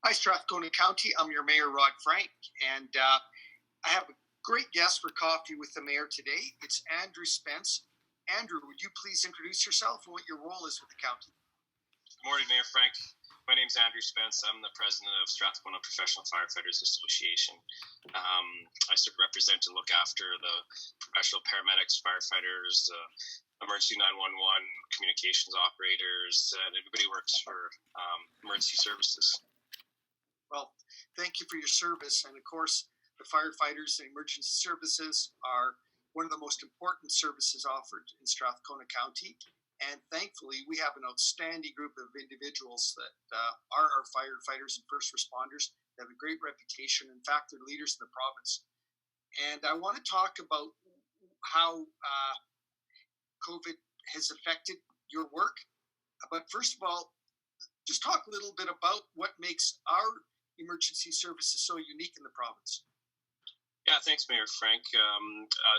Hi, Strathcona County. I'm your Mayor, Rod Frank, and I have a great guest for Coffee with the Mayor today. It's Andrew Spence. Andrew, would you please introduce yourself and what your role is with the county? Good morning, Mayor Frank. My name is Andrew Spence. I'm the president of Strathcona Professional Firefighters Association. I sort of represent and look after the professional paramedics, firefighters, emergency 911, communications operators, and everybody works for emergency services. Well, thank you for your service. And of course, the firefighters and emergency services are one of the most important services offered in Strathcona County. And thankfully, we have an outstanding group of individuals that are our firefighters and first responders. They have a great reputation. In fact, they're leaders in the province. And I want to talk about how COVID has affected your work. But first of all, just talk a little bit about what makes our emergency services so unique in the province. Yeah, thanks, Mayor Frank.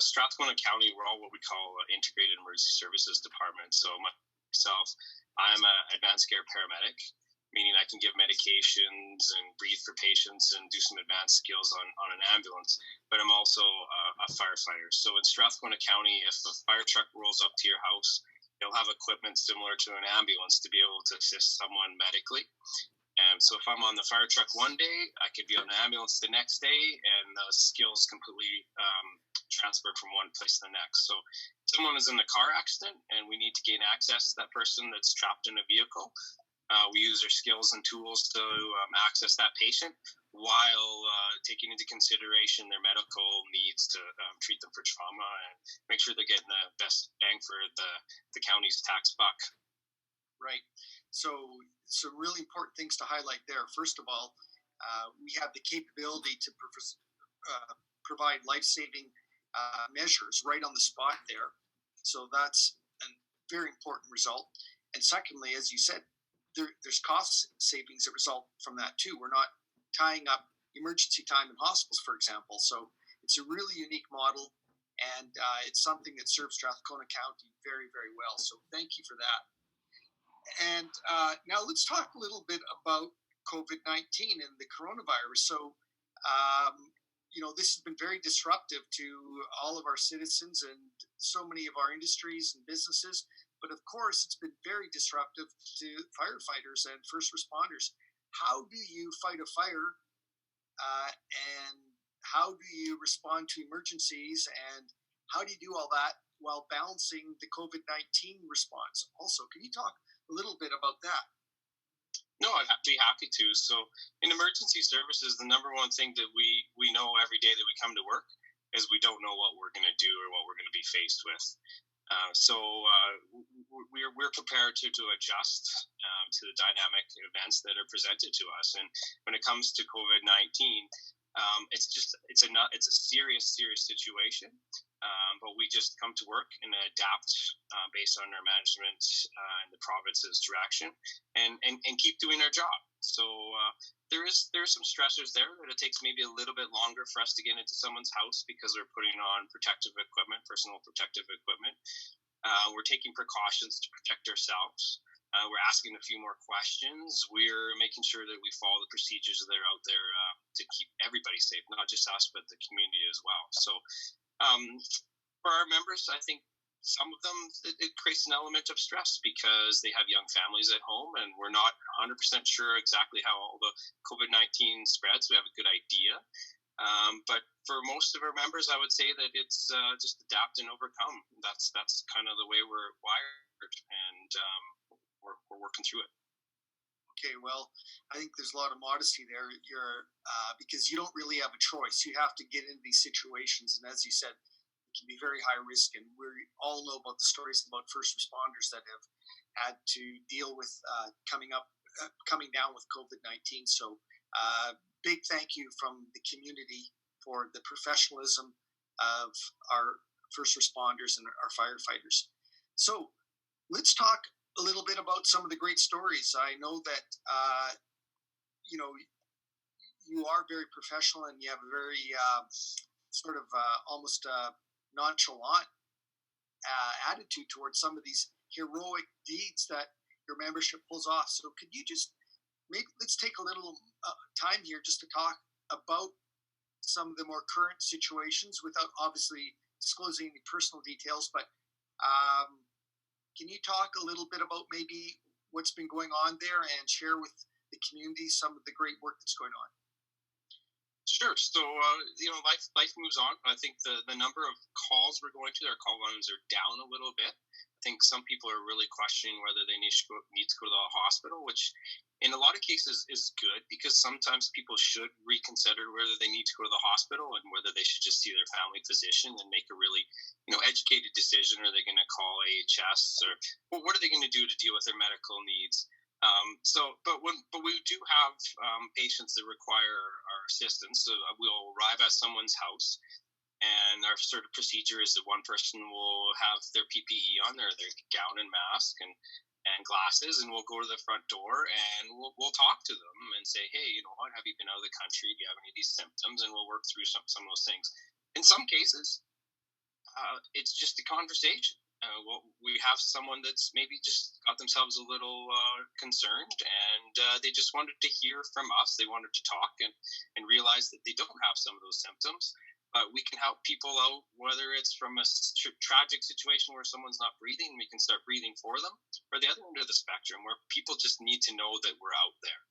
Strathcona County, we're all what we call Integrated Emergency Services Department. So myself, I'm an advanced care paramedic, meaning I can give medications and breathe for patients and do some advanced skills on an ambulance. But I'm also a firefighter. So in Strathcona County, if a fire truck rolls up to your house, it'll have equipment similar to an ambulance to be able to assist someone medically. And so if I'm on the fire truck one day, I could be on the ambulance the next day, and the skills completely transferred from one place to the next. So if someone is in a car accident and we need to gain access to that person that's trapped in a vehicle, we use our skills and tools to access that patient while taking into consideration their medical needs to treat them for trauma and make sure they're getting the best bang for the county's tax buck. Right. So really important things to highlight there. First of all, we have the capability to provide life-saving measures right on the spot there. So that's a very important result. And secondly, as you said, there's cost savings that result from that too. We're not tying up emergency time in hospitals, for example. So it's a really unique model, and it's something that serves Strathcona County very, very well. So thank you for that. And now let's talk a little bit about COVID-19 and the coronavirus. So, this has been very disruptive to all of our citizens and so many of our industries and businesses. But of course, it's been very disruptive to firefighters and first responders. How do you fight a fire and how do you respond to emergencies, and how do you do all that while balancing the COVID-19 response? Also, can you talk a little bit about that? No, I'd be happy to. So in emergency services, the number one thing that we know every day that we come to work is we don't know what we're going to do or what we're going to be faced with. So we're prepared to adjust to the dynamic events that are presented to us. And when it comes to COVID-19, it's a serious situation. But we just come to work and adapt based on our management and the province's direction, and keep doing our job. So there's some stressors there that it takes maybe a little bit longer for us to get into someone's house because we're putting on protective equipment, personal protective equipment. We're taking precautions to protect ourselves. We're asking a few more questions. We're making sure that we follow the procedures that are out there to keep everybody safe, not just us, but the community as well. So for our members, I think some of them, it creates an element of stress because they have young families at home, and we're not 100% sure exactly how all the COVID-19 spreads. We have a good idea. But for most of our members, I would say that it's just adapt and overcome. That's kind of the way we're wired, and we're working through it. Okay, well, I think there's a lot of modesty there. Because you don't really have a choice. You have to get into these situations, and as you said, it can be very high risk. And we all know about the stories about first responders that have had to deal with coming down with COVID-19. So, big thank you from the community for the professionalism of our first responders and our firefighters. So, let's talk a little bit about some of the great stories. I know that you are very professional, and you have a very almost nonchalant attitude towards some of these heroic deeds that your membership pulls off. So could you just maybe let's take a little time here just to talk about some of the more current situations without obviously disclosing any personal details. But can you talk a little bit about maybe what's been going on there and share with the community some of the great work that's going on? Sure. So, life moves on. I think the number of calls we're going to, our call volumes are down a little bit. I think some people are really questioning whether they need to go to the hospital, which in a lot of cases is good, because sometimes people should reconsider whether they need to go to the hospital and whether they should just see their family physician and make a really, educated decision. Are they going to call AHS, or what are they going to do to deal with their medical needs? But we do have patients that require our assistance. So we'll arrive at someone's house, and our sort of procedure is that one person will have their PPE on, their gown and mask and glasses, and we'll go to the front door and we'll talk to them and say, hey, what, have you been out of the country? Do you have any of these symptoms? And we'll work through some of those things. In some cases, it's just a conversation. We have someone that's maybe just got themselves a little concerned, and they just wanted to hear from us. They wanted to talk and realize that they don't have some of those symptoms. We can help people out, whether it's from a tragic situation where someone's not breathing, we can start breathing for them, or the other end of the spectrum where people just need to know that we're out there.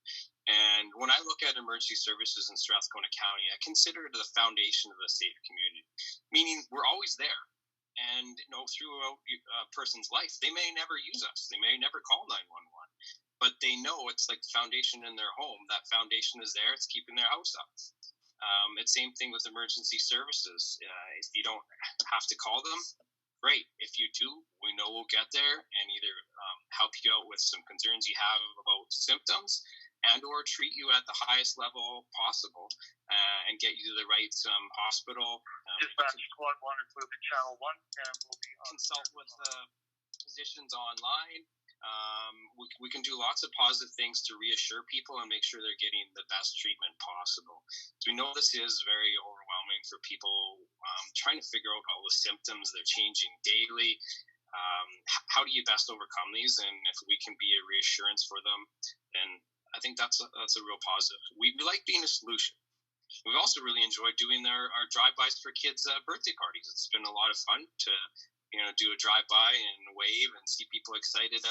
And when I look at emergency services in Strathcona County, I consider it the foundation of a safe community, meaning we're always there. And throughout a person's life, they may never use us. They may never call 911, but they know it's like the foundation in their home. That foundation is there. It's keeping their house up. It's same thing with emergency services. If you don't have to call them, great. If you do, we know we'll get there and either help you out with some concerns you have about symptoms, and or treat you at the highest level possible and get you to the right hospital. Dispatch Squad 1 including Channel 1, and we'll be consult with physicians online. We can do lots of positive things to reassure people and make sure they're getting the best treatment possible. So we know this is very overwhelming for people trying to figure out all the symptoms. They're changing daily. How do you best overcome these? And if we can be a reassurance for them, then I think that's a real positive. We like being a solution. We've also really enjoyed doing our drive-bys for kids' birthday parties. It's been a lot of fun to do a drive-by and wave and see people excited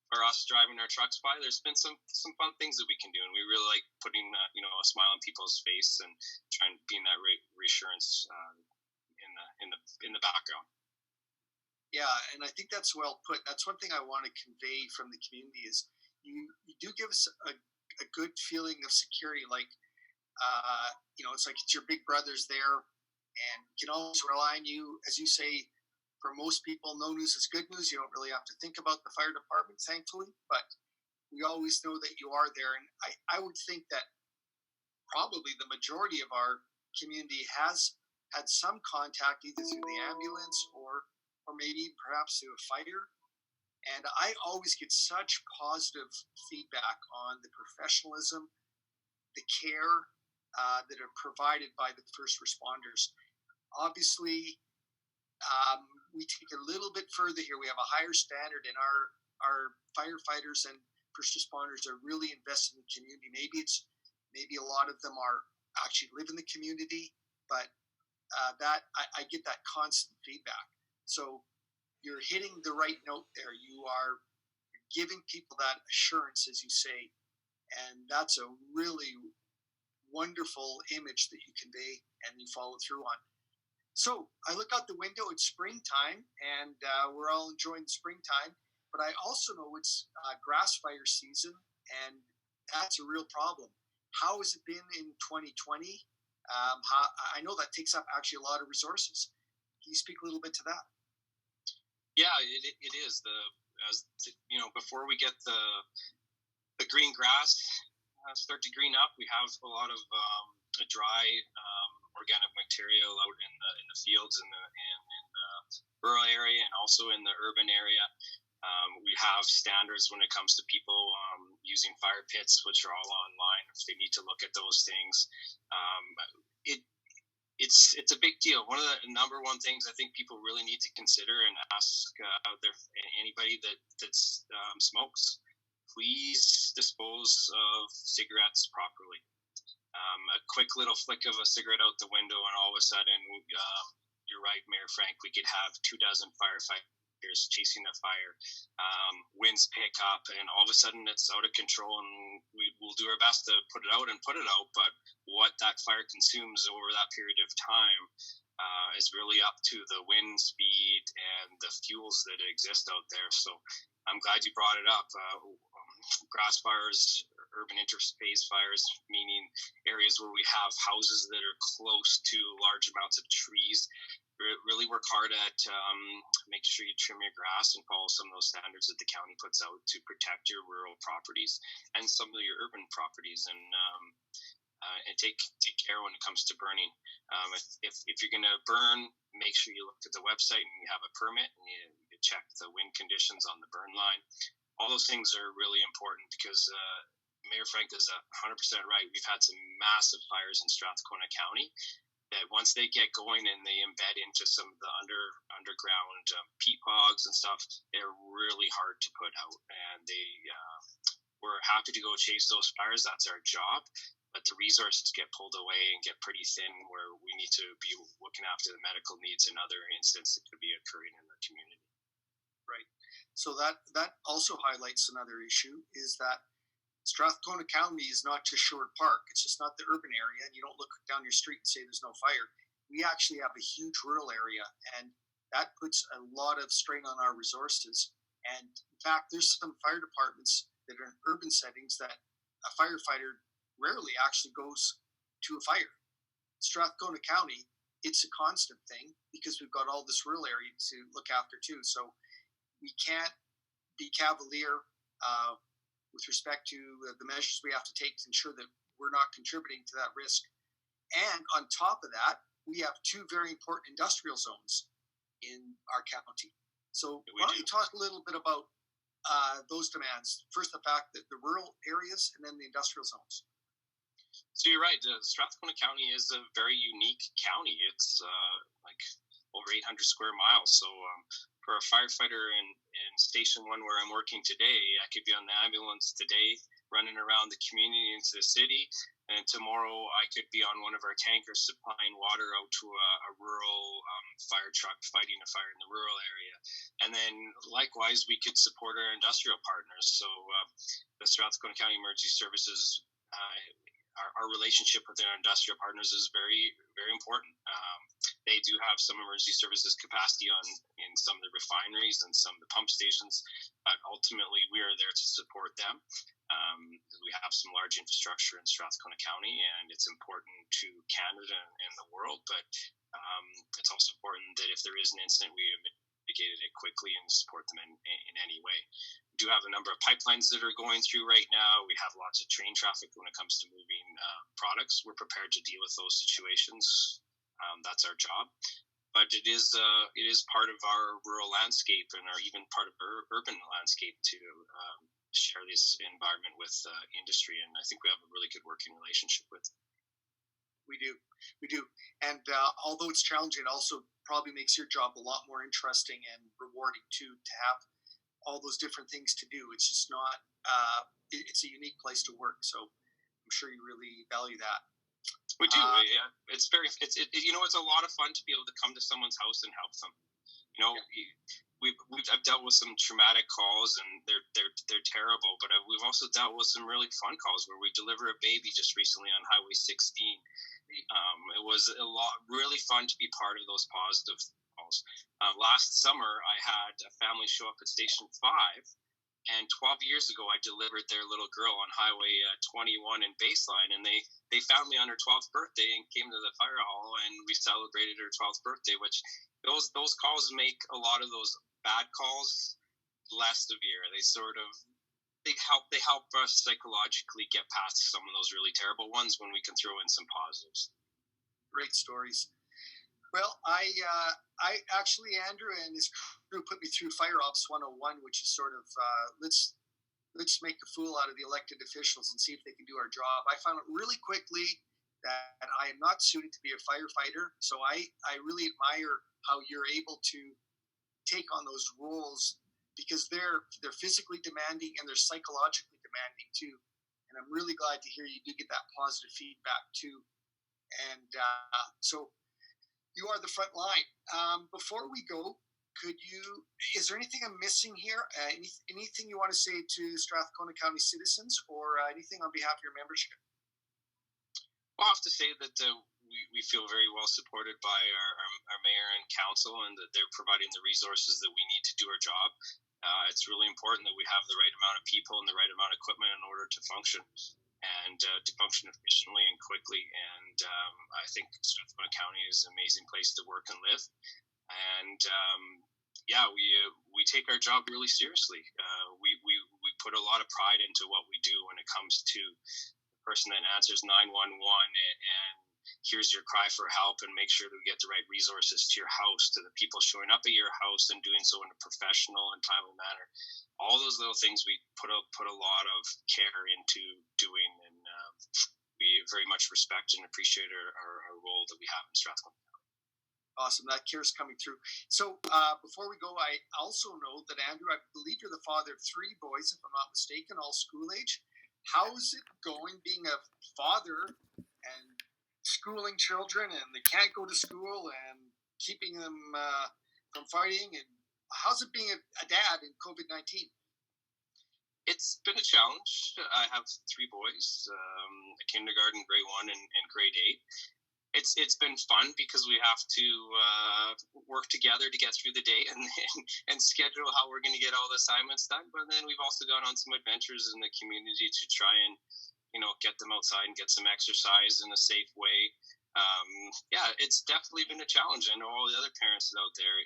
for us driving our trucks by. There's been some fun things that we can do, and we really like putting a smile on people's face and trying to be in that reassurance in the background. Yeah, and I think that's well put. That's one thing I want to convey from the community is you do give us a good feeling of security. Like, it's like it's your big brothers there, and you can always rely on you. As you say, for most people, no news is good news. You don't really have to think about the fire department, thankfully, but we always know that you are there. And I would think that probably the majority of our community has had some contact either through the ambulance or maybe perhaps through a fire. And I always get such positive feedback on the professionalism, the care that are provided by the first responders. Obviously, we take a little bit further here. We have a higher standard, and our firefighters and first responders are really invested in the community. Maybe a lot of them are actually live in the community, but I get that constant feedback. So you're hitting the right note there. You're giving people that assurance, as you say, and that's a really wonderful image that you convey and you follow through on. So I look out the window, it's springtime, and we're all enjoying the springtime, but I also know it's grass fire season, and that's a real problem. How has it been in 2020? I know that takes up actually a lot of resources. Can you speak a little bit to that? Yeah, it is. Before we get the green grass start to green up, we have a lot of dry organic material out in the fields in the rural area and also in the urban area. We have standards when it comes to people using fire pits, which are all online if they need to look at those things. It's a big deal. One of the number one things I think people really need to consider and ask out there, anybody that smokes, please dispose of cigarettes properly. A quick little flick of a cigarette out the window, and all of a sudden, you're right, Mayor Frank, we could have 24 firefighters chasing a fire. Winds pick up, and all of a sudden it's out of control, and we will do our best to put it out. But what that fire consumes over that period of time is really up to the wind speed and the fuels that exist out there. So I'm glad you brought it up. Grass fires, urban interface fires, meaning areas where we have houses that are close to large amounts of trees. Really work hard at make sure you trim your grass and follow some of those standards that the county puts out to protect your rural properties and some of your urban properties, and take care when it comes to burning. If you're going to burn, make sure you look at the website and you have a permit, and you check the wind conditions on the burn line. All those things are really important because Mayor Frank is 100% right. We've had some massive fires in Strathcona County that once they get going and they embed into some of the underground peat bogs and stuff, they're really hard to put out. And we're happy to go chase those fires. That's our job. But the resources get pulled away and get pretty thin, where we need to be looking after the medical needs and other incidents that could be occurring in the community. Right. So that also highlights another issue, is that Strathcona County is not just Sherwood Park. It's just not the urban area, and you don't look down your street and say there's no fire. We actually have a huge rural area, and that puts a lot of strain on our resources. And in fact, there's some fire departments that are in urban settings that a firefighter rarely actually goes to a fire. Strathcona County, it's a constant thing because we've got all this rural area to look after too. So we can't be cavalier with respect to the measures we have to take to ensure that we're not contributing to that risk. And on top of that, we have two very important industrial zones in our county. So why don't you talk a little bit about those demands? First, the fact that the rural areas and then the industrial zones. So you're right. Strathcona County is a very unique county. It's like over 800 square miles. So for a firefighter in Station 1 where I'm working today, I could be on the ambulance today running around the community into the city, and tomorrow I could be on one of our tankers supplying water out to a rural fire truck fighting a fire in the rural area. And then likewise, we could support our industrial partners. So the Strathcona County Emergency Services, our relationship with our industrial partners is very, very important. They do have some emergency services capacity in some of the refineries and some of the pump stations, but ultimately we are there to support them. We have some large infrastructure in Strathcona County, and it's important to Canada and the world, but it's also important that if there is an incident, we mitigated it quickly and support them in any way. We do have a number of pipelines that are going through right now. We have lots of train traffic when it comes to moving products. We're prepared to deal with those situations. That's our job. But it is part of our rural landscape and even part of our urban landscape to share this environment with industry. And I think we have a really good working relationship with it. We do. And although it's challenging, it also probably makes your job a lot more interesting and rewarding too, to have all those different things to do. It's just not, it's a unique place to work. So I'm sure you really value that. We do. Yeah. It's a lot of fun to be able to come to someone's house and help them. I've dealt with some traumatic calls, and they're terrible. But we've also dealt with some really fun calls where we deliver a baby just recently on Highway 16. It was really fun to be part of those positive calls. Last summer, I had a family show up at Station 5. And 12 years ago, I delivered their little girl on Highway 21 in Baseline, and they found me on her 12th birthday and came to the fire hall, and we celebrated her 12th birthday. Which those calls make a lot of those bad calls less severe. They help us psychologically get past some of those really terrible ones when we can throw in some positives. Great stories. Well, I actually, Andrew and his crew put me through Fire Ops 101, which is sort of let's make a fool out of the elected officials and see if they can do our job. I found out really quickly that I am not suited to be a firefighter, so I really admire how you're able to take on those roles because they're physically demanding and they're psychologically demanding too. And I'm really glad to hear you do get that positive feedback too. And so you are the front line. Before we go, is there anything I'm missing here? Anything you want to say to Strathcona County citizens, or anything on behalf of your membership? Well, I have to say that we feel very well supported by our mayor and council, and that they're providing the resources that we need to do our job. It's really important that we have the right amount of people and the right amount of equipment in order to function, and to function efficiently and quickly. And I think Strathcona County is an amazing place to work and live. And we take our job really seriously. We put a lot of pride into what we do when it comes to the person that answers 911 and hears your cry for help, and make sure that we get the right resources to your house, to the people showing up at your house and doing so in a professional and timely manner. All those little things we put a lot of care into doing, and we very much respect and appreciate our role that we have in Strathcona. Awesome. That care is coming through. So before we go, I also know that, Andrew, I believe you're the father of 3 boys, if I'm not mistaken, all school age. How is it going being a father and schooling children, and they can't go to school, and keeping them from fighting? And how's it being a dad in COVID-19? It's been a challenge. I have 3 boys, a kindergarten, grade 1, and grade 8. It's been fun because we have to work together to get through the day and schedule how we're going to get all the assignments done. But then we've also gone on some adventures in the community to try and get them outside and get some exercise in a safe way. It's definitely been a challenge. I know all the other parents out there.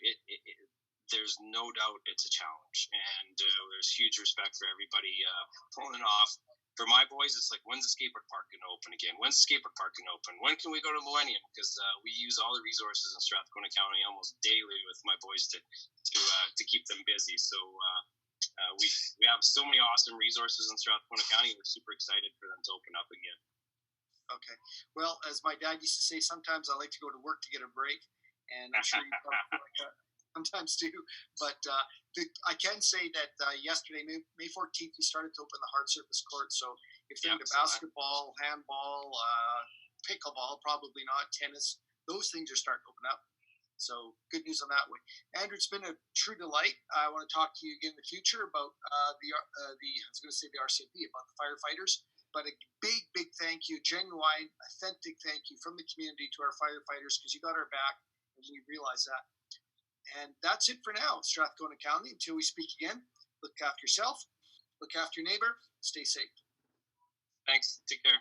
There's no doubt it's a challenge, and there's huge respect for everybody pulling it off. For my boys, it's like, when's the skateboard park going to open again? When's the skateboard park going to open? When can we go to Millennium? Because we use all the resources in Strathcona County almost daily with my boys to keep them busy. So we have so many awesome resources in Strathcona County. We're super excited for them to open up again. Okay. Well, as my dad used to say, sometimes I like to go to work to get a break, and I'm sure you probably feel like that sometimes too. But I can say that yesterday, May 14th, we started to open the hard surface court. So if they're into basketball, handball, pickleball, probably not, tennis, those things are starting to open up. So good news on that way. Andrew, it's been a true delight. I want to talk to you again in the future about the RCMP, about the firefighters. But a big thank you, genuine, authentic thank you from the community to our firefighters, because you got our back, and we realize that. And that's it for now, Strathcona County. Until we speak again, look after yourself, look after your neighbor, stay safe. Thanks. Take care.